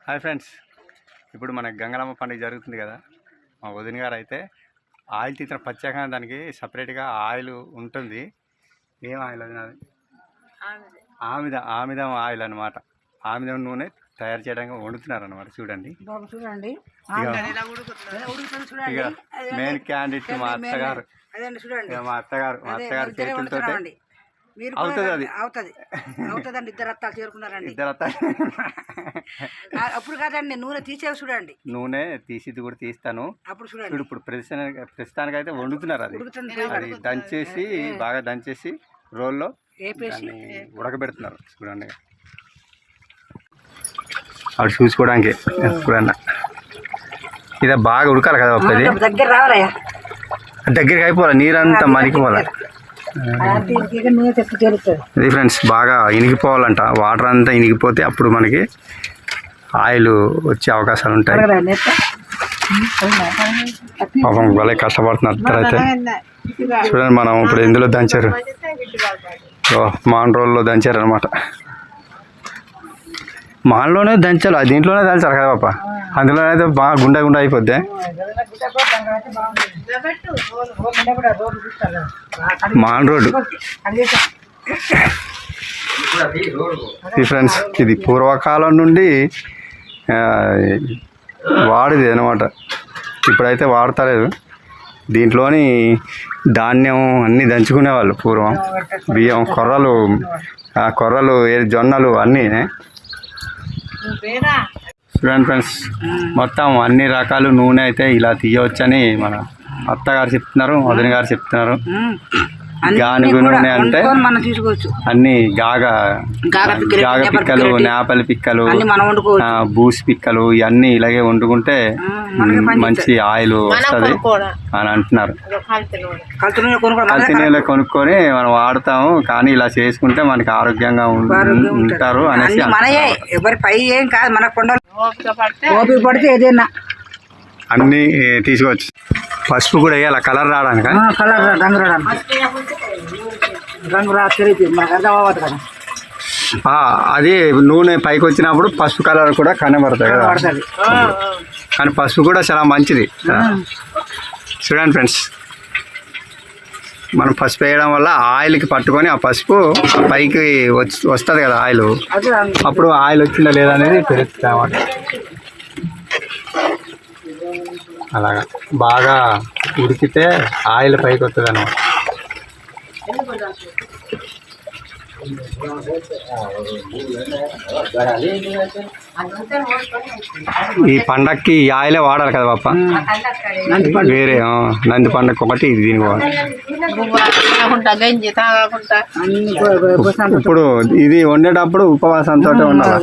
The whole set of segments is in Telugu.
హాయ్ ఫ్రెండ్స్, ఇప్పుడు మన గంగలమ్మ పండుగ జరుగుతుంది కదా. మా వదిన గారు అయితే ఆయిల్ తీసిన ప్రత్యేకంగా దానికి సపరేట్గా ఆయిల్ ఉంటుంది. ఏం ఆయిల్ అది? ఆమిదం ఆయిల్ అనమాట. ఆమిదం నూనె తయారు చేయడానికి వండుతున్నారు అనమాట. చూడండి ఇక మెయిన్ క్యాండిడేట్ మా అత్తగారు. మా అత్తగారు చేతులతో అవుతుంది. అది అవుతుందండి. ఇద్దరు అత్తాలు చేరుకున్నారండి. ఇద్దరు అత్తాలు అప్పుడు కాదండి, నూనె తీసేవి చూడండి. నూనె తీసిది కూడా తీస్తాను. అప్పుడు చూడండి. ఇప్పుడు ప్రస్తుతానికి అయితే వండుతున్నారు. అది దంచేసి బాగా దంచేసి రోల్లో ఉడకబెడుతున్నారు. చూడండి, అవి చూసుకోవడానికి ఎప్పుడన్నా ఇదే బాగా ఉడకాలి కదా. దగ్గర రావాలయ్యా, దగ్గరికి అయిపోవాలి, నీరంతా మరిగిపోవాలి. ఇది ఫ్రెండ్స్ బాగా ఇనిగిపోవాలంట. వాటర్ అంతా ఇనిగిపోతే అప్పుడు మనకి ఆయిల్ వచ్చే అవకాశాలు ఉంటాయి. పాపం భలే కష్టపడుతున్నారు. అయితే చూడండి, మనం ఇప్పుడు ఎందులో దంచారు, మాన్ రోల్లో దంచారు అనమాట. మాన్లోనే దంచాలి, దీంట్లోనే దంచాలి కదా పాప. అందులోనే అయితే బాగా గుండె గుండె అయిపోద్ది. మాన్ రోడ్డు ఫ్రెండ్స్, ఇది పూర్వకాలం నుండి వాడేది అనమాట. ఇప్పుడైతే వాడతలేదు. దీంట్లోని ధాన్యం అన్నీ దంచుకునేవాళ్ళు పూర్వం. బియ్యం, కొర్రలు, జొన్నలు అన్నీ. చూడండి ఫ్రెండ్స్, మొత్తం అన్ని రకాలు నూనె అయితే ఇలా తీయవచ్చని మన అత్తగారు చెప్తున్నారు, వదిన గారు చెప్తున్నారు. గానుగు నూనె అంటే అన్ని గాగ పిక్కలు, నేపల పిక్కలు, బూసి పిక్కలు ఇవన్నీ ఇలాగే వండుకుంటే మంచి ఆయిల్ వస్తుంది అని అంటున్నారు. కల్తీ నూనె కొనుక్కొని మనం వాడతాము, కానీ ఇలా చేసుకుంటే మనకి ఆరోగ్యంగా ఉంటారు అనేసి అన్నీ తీసుకోవచ్చు. పసుపు కూడా వేయాలి కలర్ రావడానికి. అది నూనె పైకి వచ్చినప్పుడు పసుపు కలర్ కూడా కనబడుతుంది కదా. కానీ పసుపు కూడా చాలా మంచిది. చూడండి ఫ్రెండ్స్, మనం పసుపు వేయడం వల్ల ఆయిల్కి పట్టుకొని ఆ పసుపు పైకి వస్తుంది కదా ఆయిల్. అప్పుడు ఆయిల్ వచ్చిందా లేదా అనేది తెలుస్తుంది అన్నమాట. అలాగా బాగా ఉడికితే ఆయిల్ పైకి వస్తుంది అన్నమాట. ఈ పండక్కి ఈ ఆయిలే వాడాలి కదా పాప. వేరే నంది పండగ ఒకటి ఇది దీనికి వాడాలి. ఇప్పుడు ఇది వండేటప్పుడు ఉపవాసంతో ఉండాలి.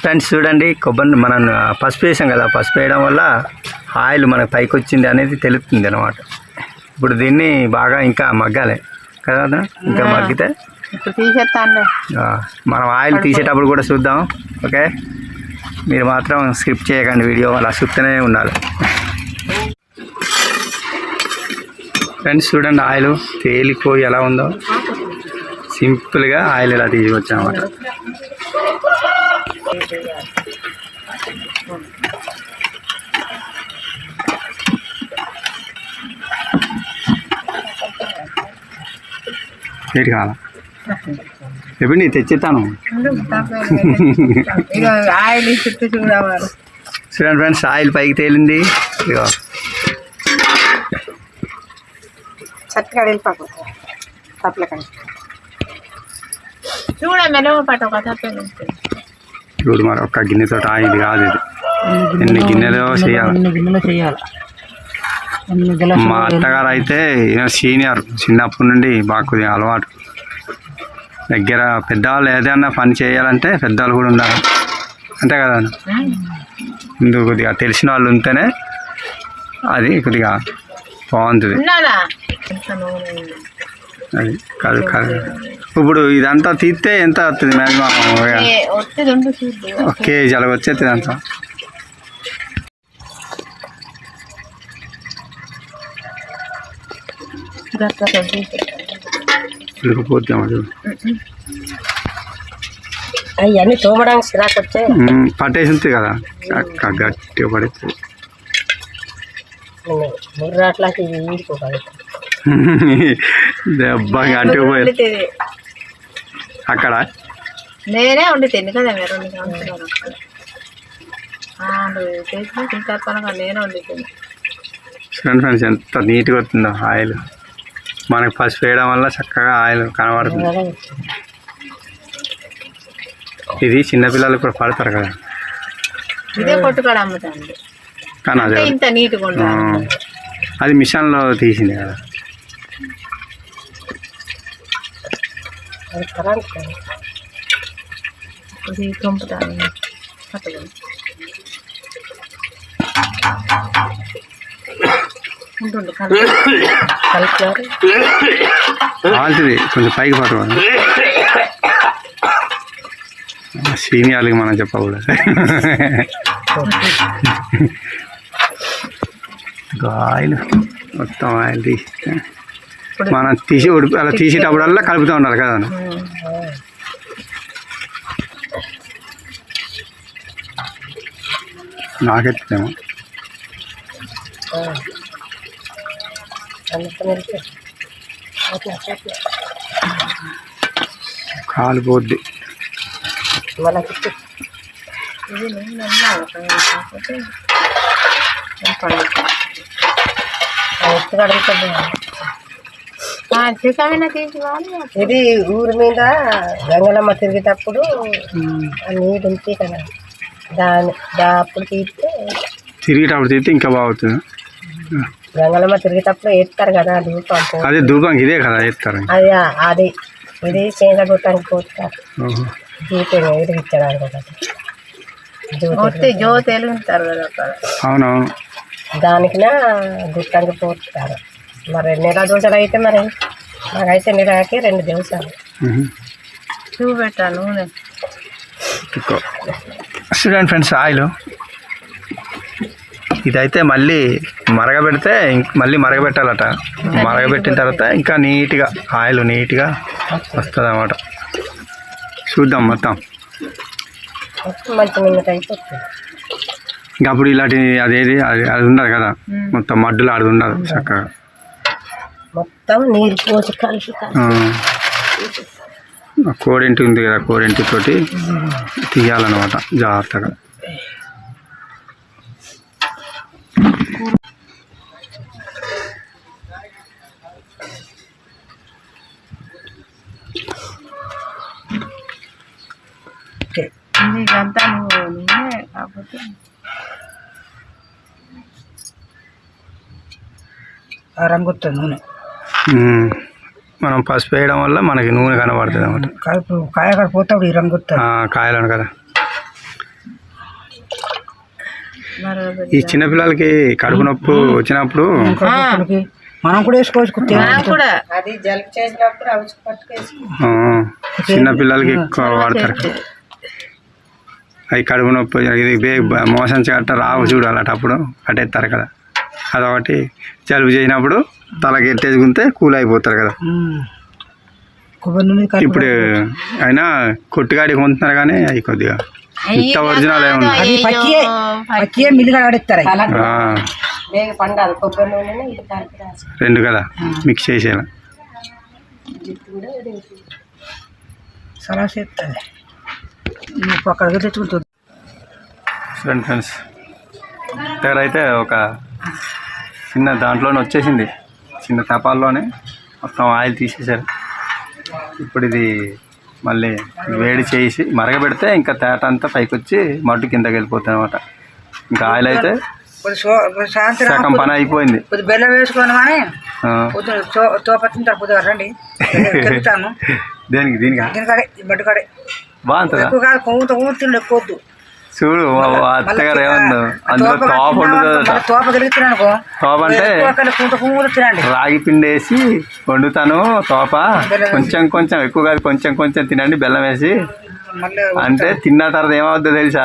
ఫ్రెండ్స్ చూడండి, కొబ్బరి మనం పసుపు వేసాం కదా, పసుపు వేయడం వల్ల ఆయిల్ మనకు పైకి వచ్చింది అనేది తెలుస్తుంది అనమాట. ఇప్పుడు దీన్ని బాగా ఇంకా మగ్గాలి కదా. ఇంకా మగ్గితే మనం ఆయిల్ తీసేటప్పుడు కూడా చూద్దాం. ఓకే, మీరు మాత్రం స్కిప్ చేయకండి వీడియో, అలా చూస్తూనే ఉండాలి. ఫ్రెండ్స్ చూడండి, ఆయిల్ తేలిపోయి ఎలా ఉందో సింపుల్గా ఆయిల్ ఇలా తీసుకొచ్చామన్నమాట. ఏంటి కావాలా ఎప్పుడు నీ తెచ్చిస్తాను. చూడండి ఫ్రెండ్స్, ఆయిల్ పైకి తేలింది. ఇక చూడు మరి, ఒక్క గిన్నెతో ఆయిల్ కాదు ఇది, ఎన్ని గిన్నెలో చేయాలి. మా అత్తగారు అయితే సీనియర్, చిన్నప్పటి నుండి మాకు అలవాటు. దగ్గర పెద్దవాళ్ళు ఏదైనా పని చేయాలంటే పెద్దవాళ్ళు కూడా ఉండాలి, అంతే కదా. ఇందుకు కొద్దిగా తెలిసిన వాళ్ళు ఉంటేనే అది కొద్దిగా బాగుంటుంది. అది కాదు. ఇప్పుడు ఇదంతా తీస్తే ఎంత వస్తుంది మ్యాక్సిమం? 1 కేజీ అలాగ వచ్చేస్తుంది అంతా. ఉడికిపోతాం అది అవన్నీ తోమడానికి సిరాకు వచ్చే పట్టేసి ఉంటుంది కదా చక్క గట్టిగా పడుతుంది ముర్రాట్లాకి ఈడుకోగలుగుతాం దెబ్బగా అంటే పోయి అక్కడ నేనే వండుతాను కదా మీరు ఇంకా నేనే వండుతాను ఫ్రెండ్స్ ఎంత నీట్గా వస్తుందో ఆయిల్ మనకి పసుపు వేయడం వల్ల చక్కగా ఆయిల్ కనబడుతుంది ఇది చిన్నపిల్లలు కూడా పడతారు కదా ఇదే కొట్టుకాడ అమ్ముతాండి కానీ అదే ఇంత నీట్గా అది మిషన్లో తీసింది కదా కాల్తుంది కొంచెం పైకి పట్టుకోవాలి సీనియర్లకి మనం చెప్పకూడదు ఆయిల్ మొత్తం ఆయిల్ తీసి మనం తీసి అలా తీసేటప్పుడల్లా కలుపుతూ ఉండాలి కదా నాకెత్తేమో కాలిపోద్ది ఇది ఊరి మీద గంగలమ్మ తిరిగేటప్పుడు నీరు ఉంటే కదా అప్పుడు తీస్తే తిరిగేటప్పుడు తీస్తే ఇంకా బాగుతుంది గంగలమ్మ తిరిగేటప్పుడు వేస్తారు కదా ధూపం అదే ధూపం ఇదే కదా వేస్తారు అది అది ఇది చేన కొట్టడానికి పోతారు దీపం ఎదిరించడానికి జ్యోతి వెలుగుతారు కదా అవునవును దానికినా గుట్టానికి పోతారు మరి నెల దోశలు అయితే మరి నాకైతే నెలకి 2 దివసాలు చూపెట్టాను నూనె చూడండి ఫ్రెండ్స్ ఆయిల్ ఇదైతే మళ్ళీ మరగబెడితే మళ్ళీ మరగబెట్టాలట మరగబెట్టిన తర్వాత ఇంకా నీట్గా ఆయిల్ నీట్గా వస్తుంది అన్నమాట చూద్దాం మొత్తం మంచి నిన్నటి అయిపోతుంది ఇంకా అప్పుడు ఇలాంటి అదేది అది ఉండదు కదా మొత్తం మడ్డులు ఆడది ఉండదు చక్కగా మొత్తం నీరు పోసి కలిసి కోడింటి ఉంది కదా కోడింటి తోటి తీయాలన్నమాట జాగ్రత్తగా ఇదంతా నూనె కాకపోతే రంగు వస్తుంది నూనె మనం పసుపు వేయడం వల్ల మనకి నూనె కనబడుతుంది అన్నమాట కాయ అక్కడ పోతాడు ఈ రంగు వస్తుంది కాయలను కదా ఈ చిన్నపిల్లలకి కడుపు నొప్పి వచ్చినప్పుడు మనం కూడా వేసుకోవచ్చు అది జలుబు చేసినప్పుడు అవి పట్టుకేసుకో చిన్నపిల్లలకి ఎక్కువ వాడతారు అవి కడుపు నొప్పి ఇది మోషన్ గట్ట రావు చూడాలటప్పుడు కట్టేస్తారు కదా అదొకటి జలుబు చేసినప్పుడు తలకి ఎట్టేసుకుంటే కూల్ అయిపోతారు కదా ఇప్పుడు అయినా కొట్టుగాడి కొంటున్నారు కానీ అవి కొద్దిగా ఇంత ఒరిజినల్ ఏముంది రెండు కదా మిక్స్ చేసేలా తెచ్చుకుంటుంది ఫ్రెండ్స్ అయితే ఒక చిన్న దాంట్లోనే వచ్చేసింది చిన్న తపాల్లోనే మొత్తం ఆయిల్ తీసేసారు ఇప్పుడు ఇది మళ్ళీ వేడి చేసి మరగబెడితే ఇంకా తేట అంతా పైకి వచ్చి మడ్డు కిందకి వెళ్ళిపోతుంది అనమాట ఇంకా ఆయిల్ అయితే సగం పని అయిపోయింది బెల్లం వేసుకొని కానీ తోపత్తి రండి దేనికి దీనికి దీనికాడే మడ్డు కాడే బాగుంటుందా ఎక్కువ తిండి ఎక్కువద్దు చూడు అత్తగారు ఏముందో అందులో తోప వండుతుంది తోప గెలుగుతున్నాను తోప అంటే రాగి పిండి వేసి వండుతాను తోప కొంచెం కొంచెం ఎక్కువ కాదు కొంచెం కొంచెం తినండి బెల్లం వేసి అంటే తిన్న తర్వాత ఏమవుద్దో తెలుసా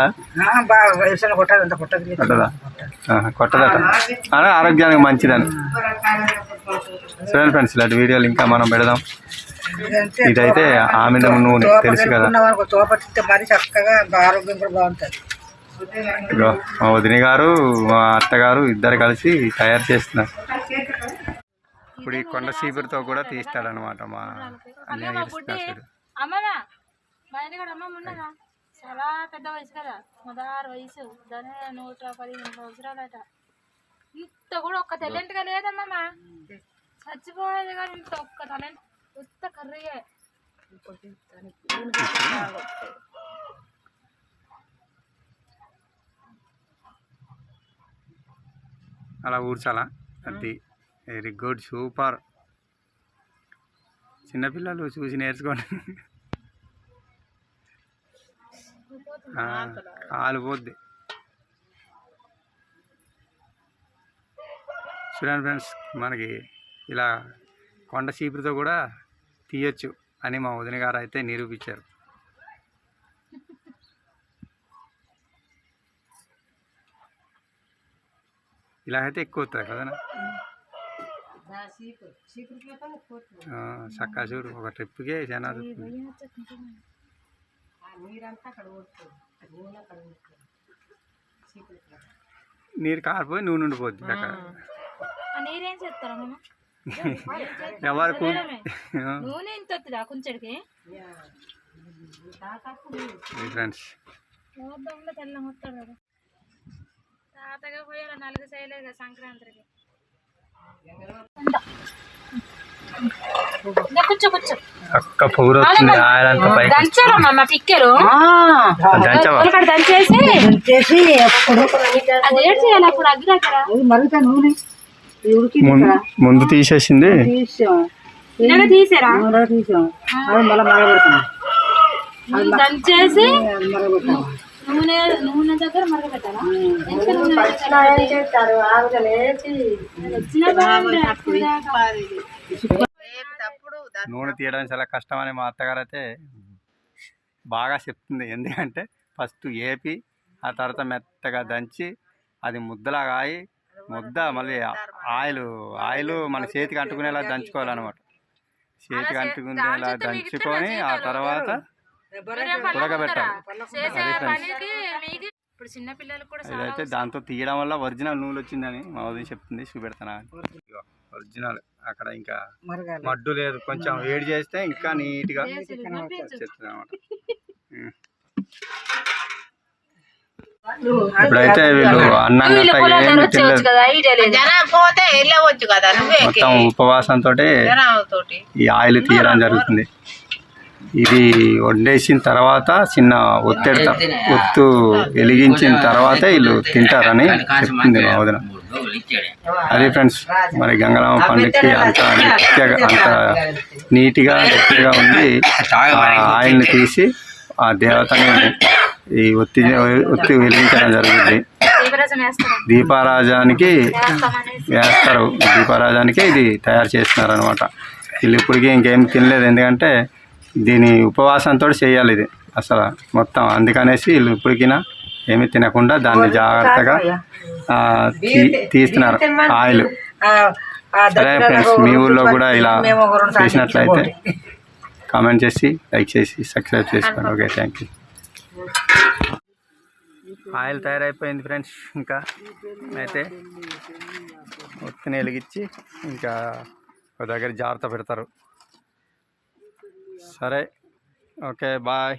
కొట్టదా కొట్టదట అదే ఆరోగ్యానికి మంచిదని చూడండి ఫ్రెండ్స్ ఇలాంటి వీడియోలు ఇంకా మనం పెడదాం ఇదైతే ఆమిదం నూనె తెలుసు కదా. తోపట్టిస్తే మరి చక్కగా ఆరోగ్యం కూడా బాగుంటుంది. ఇగో మా వదిన గారు మా అత్తగారు ఇద్దరు కలిసి తయారు చేస్తున్నారు. ఇప్పుడు ఈ కొండ చీపురుతో కూడా తీస్తాడనమాట మా అన్నయ్య చేస్తున్నారు. అమ్మనా మా ఇంటికాడ అమ్మమ్మ ఉన్నదా చాలా పెద్ద వయసు కదా, 16 వయసు, దాని 115 సంవత్సరాలట. ఇంత కూడా ఒక్క టాలెంట్గా లేదమ్మా, చచ్చిపోయేది కానీ ఇంత ఒక్క టాలెంట్ ఉత్త కర్రీయే. అలా ఊడ్చాలా? అది వెరీ గుడ్, సూపర్. చిన్నపిల్లలు చూసి నేర్చుకోండి. కాలిపోద్ది. చూడండి ఫ్రెండ్స్, మనకి ఇలా కొండ చీపురుతో కూడా తీయొచ్చు అని మా వదిన గారు అయితే నిరూపించారు. ఇలా అయితే ఎక్కువ అవుతుంది కదా చక్కా చూడు, ఒక ట్రిప్కే చాలా నీరు కారిపోయి నూనె ఉండిపోద్ది అక్కడ. నీరేం చేస్తారా ఎవరికి నూనె ఇంత వస్తుందా కొంచెడికి ఫ్రెండ్స్. తెల్లం వస్తాడు కదా తాతగా పోయారు 4 చేయలేదు సంక్రాంతికి. కూర్చో కూర్చో అక్క పొగరు వచ్చింది. దంచారమ్మా మా పిక్కలు దంచేసి అది ఏడు చేయాలి అప్పుడు అగ్గి దగ్గర ముందు తీసేసింది. తీసారా దంచేసి నూనె నూనె దగ్గర మరగబెట్టాలా? నూనె తీయడానికి చాలా కష్టం అని మా అత్తగారు అయితే బాగా చెప్తుంది. ఎందుకంటే ఫస్ట్ ఏపి ఆ తర్వాత మెత్తగా దంచి అది ముద్దలాగా ఆయి ముద్ద మళ్ళీ ఆయిల్ మన చేతికి అంటుకునేలా దంచుకోవాలన్నమాట. చేతికి అంటుకునేలా దంచుకొని ఆ తర్వాత ఉడకబెట్టాలి. ఇప్పుడు చిన్న పిల్లలు కూడా ఇదైతే దాంతో తీయడం వల్ల ఒరిజినల్ నూనె వచ్చిందని మా వదిన చెప్తుంది. చూపెడతానా ఒరిజినల్. అక్కడ ఇంకా మడ్డు లేదు, కొంచెం వేడి చేస్తే ఇంకా నీట్గా వచ్చేస్తుంది అన్నమాట. ఇప్పుడైతే వీళ్ళు అన్నం మొత్తం ఉపవాసంతో ఈ ఆయిల్ తీయడం జరుగుతుంది. ఇది వండేసిన తర్వాత చిన్న ఒత్తు వెలిగించిన తర్వాత వీళ్ళు తింటారని చెప్తుంది మా వదిన. అదే ఫ్రెండ్స్, మరి గంగలమ్మ పండుగకి అంత నీట్గా గట్టిగా ఉంది. ఆయిల్ని తీసి ఆ దేవతని ఈ ఒత్తి వెలిగించడం జరుగుతుంది. దీపారాజానికి వేస్తారు. దీపారాజానికి ఇది తయారు చేస్తున్నారు అనమాట. వీళ్ళు ఇప్పటికీ ఇంకేం తినలేదు, ఎందుకంటే దీని ఉపవాసంతో చేయాలి ఇది అసలు మొత్తం. అందుకనేసి వీళ్ళు ఇప్పటికినా ఏమి తినకుండా దాన్ని జాగ్రత్తగా తీస్తున్నారు ఆయిల్. సరే ఫ్రెండ్స్, మీ ఊళ్ళో కూడా ఇలా చేసినట్లయితే కామెంట్ చేసి లైక్ చేసి సబ్స్క్రైబ్ చేసుకోండి. Okay, thank you. ఆయిల్ తయారైపోయింది ఫ్రెండ్స్. ఇంకా అయితే ఒత్తిని వెలిగించి ఇంకా ఒక దగ్గర జాగ్రత్త పెడతారు. సరే, ఓకే, బాయ్.